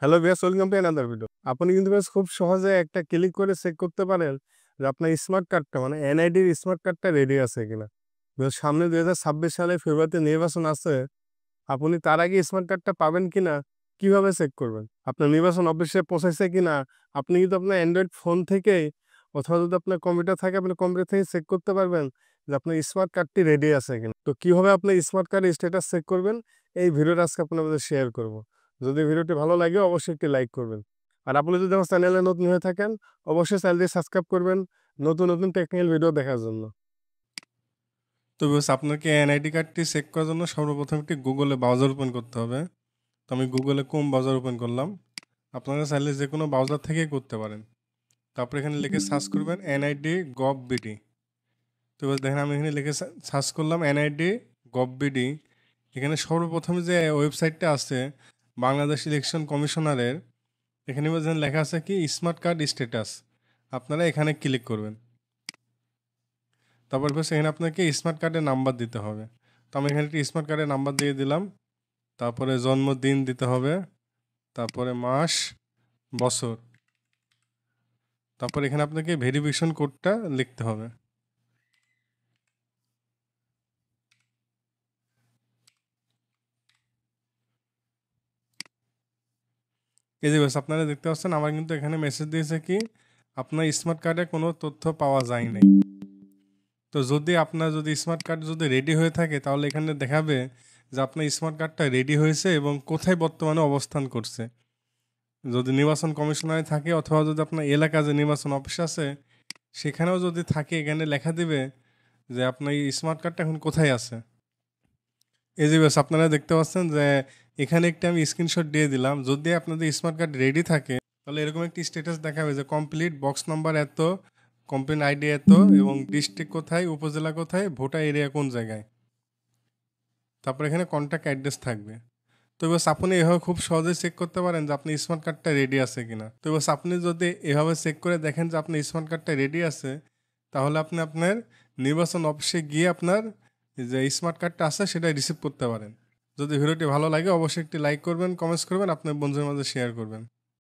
Hello viewers, welcome to another video. আপনি কিন্তু বেশ খুব সহজে একটা ক্লিক করে চেক করতে পারেন যে আপনার স্মার্ট কার্ডটা মানে এনআইডির স্মার্ট কার্ডটা রেডি আছে কিনা। সামনে ২০২৬ সালে ফেব্রুয়ারিতে নির্বাচন আছে। আপনি তার আগে স্মার্ট কার্ডটা পাবেন কিনা কিভাবে চেক করবেন? আপনার নির্বাচন অফিসে পৌঁছাইছে কিনা আপনি কিন্তু আপনার অ্যান্ড্রয়েড ফোন থেকেই অথবা যদি আপনার কম্পিউটার থাকে আপনি কম্পিউটার থেকে চেক করতে পারবেন যে আপনার স্মার্ট কার্ডটি রেডি আছে কিনা। তো কিভাবে আপনি স্মার্ট কার্ডের স্ট্যাটাস চেক করবেন এই ভিডিওটা আজকে আপনাদের শেয়ার করব। যদি ভিডিওটি ভালো লাগে অবশ্যই একটি লাইক করবেন। আর আপনি যদি আমার চ্যানেলে নতুন হয়ে থাকেন অবশ্যই চ্যানেলটি সাবস্ক্রাইব করবেন নতুন নতুন টেকনিক্যাল ভিডিও দেখার জন্য। তো বেশ আপনাকে এনআইডি কার্ডটি চেক করার জন্য সর্বপ্রথম একটি গুগলে ব্রাউজার ওপেন করতে হবে। তো আমি গুগলে ক্রোম ব্রাউজার ওপেন করলাম। আপনারা চাইলে যে কোনো ব্রাউজার থেকেই করতে পারেন। তারপর এখানে লিখে সার্চ করবেন এনআইডি গভ বিডি। তো এবার দেখেন আমি এখানে লিখে সার্চ করলাম এনআইডি গভ বিডি। এখানে সর্বপ্রথম যে ওয়েবসাইটটা আছে বাংলাদেশ ইলেকশন কমিশনারের, এখানে যেন লেখা আছে কি স্মার্ট কার্ড স্ট্যাটাস। আপনারা এখানে ক্লিক করবেন। তারপর সেখানে আপনাকে স্মার্ট কার্ডের নাম্বার দিতে হবে। তো আমি এখানে একটি স্মার্ট কার্ডের নাম্বার দিয়ে দিলাম। তারপরে জন্মদিন দিতে হবে, তারপরে মাস, বছর, তারপর এখানে আপনাকে ভেরিফিকেশন কোডটা লিখতে হবে। এই যে ব্যাস আপনারা দেখতে পাচ্ছেন আমার কিন্তু এখানে মেসেজ দিয়েছে কি আপনার স্মার্ট কার্ডে কোনো তথ্য পাওয়া যায় নাই। তো যদি স্মার্ট কার্ড যদি রেডি হয়ে থাকে তাহলে এখানে দেখাবে যে আপনার স্মার্ট কার্ডটা রেডি হয়েছে এবং কোথায় বর্তমানে অবস্থান করছে। যদি নির্বাচন কমিশনারে থাকে অথবা যদি আপনার এলাকা যে নির্বাচন অফিস আছে সেখানেও যদি থাকে এখানে লেখা দিবে যে আপনার এই স্মার্ট কার্ডটা এখন কোথায় আছে। এই যে ব্যাস আপনারা দেখতে পাচ্ছেন যে এখানে একটা আমি স্ক্রিনশট দিয়ে দিলাম। যদি আপনাদের স্মার্ট কার্ড রেডি থাকে তাহলে এরকম একটি স্ট্যাটাস দেখাবে যে কমপ্লিট, বক্স নাম্বার এত, কমপ্লেন আইডি এত এবং ডিস্ট্রিক্ট কোথায়, উপজেলা কোথায়, ভোটার এরিয়া কোন জায়গায়, তারপর এখানে কন্ট্যাক্ট অ্যাড্রেস থাকবে। তো বাস আপনি এভাবে খুব সহজে চেক করতে পারেন যে আপনার স্মার্ট কার্ডটা রেডি আছে কিনা। তো বাস আপনি যদি এভাবে চেক করে দেখেন যে আপনার স্মার্ট কার্ডটা রেডি আছে তাহলে আপনি আপনার নির্বাচন অফিসে গিয়ে আপনার যে স্মার্ট কার্ডটা আছে সেটা রিসিভ করতে পারেন। যদি ভিডিওটি ভালো লাগে অবশ্যই একটি লাইক করবেন, কমেন্টস করবেন, আপনার বন্ধুদের মাঝে শেয়ার করবেন।